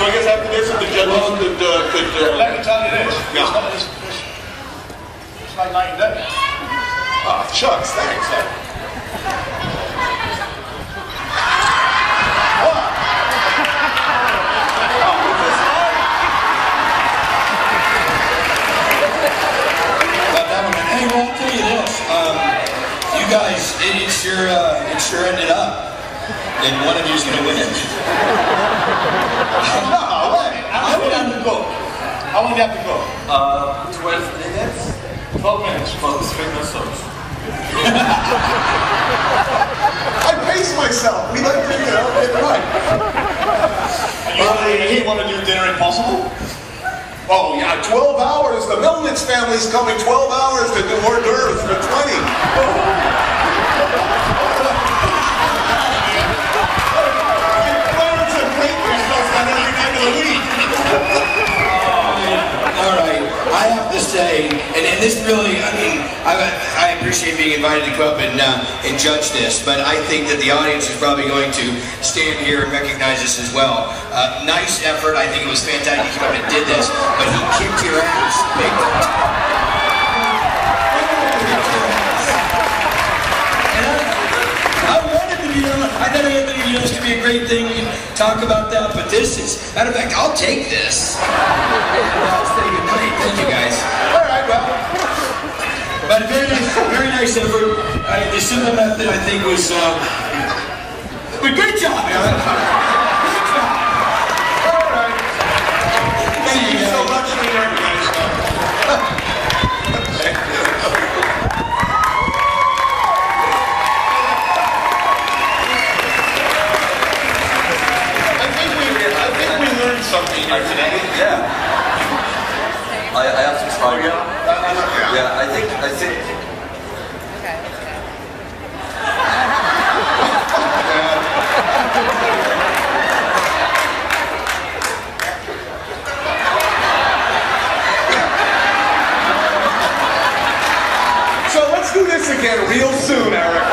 So I guess after this, if the judges could let me tell you this. Yeah. It's like night and day. Ah, shucks, thanks. Hey, well, I'll tell you this. You guys, it sure ended up that one of you's gonna win it. No, wait. How long do you have to go? How long do you have to go? 12 minutes. 12 minutes. For the finger sauce. I pace myself. We like to, get it right. You want to do dinner impossible? Oh yeah, 12 hours. The Milnitz family's coming 12 hours to do hors d'oeuvres for 20. Clarence and Clayton are supposed to have every night of the week. All right, I have to say, and this really, I mean, I appreciate being invited to come up and judge this, but I think that the audience is probably going to stand here and recognize this as well. Nice effort. I think it was fantastic you came up and did this, but he kicked your ass big time. I thought Anthony, this could be a great thing. We can talk about that, but this is, matter of fact, I'll take this. I'll say good night. Thank you, guys. All right, well. But very nice effort. The simple method, I think, was but great job, Aaron. Great job. All right. Thank you so much for your guys. Thank you. Something here today. Yeah. I have to try it. Yeah, I think. So let's do this again real soon, Eric.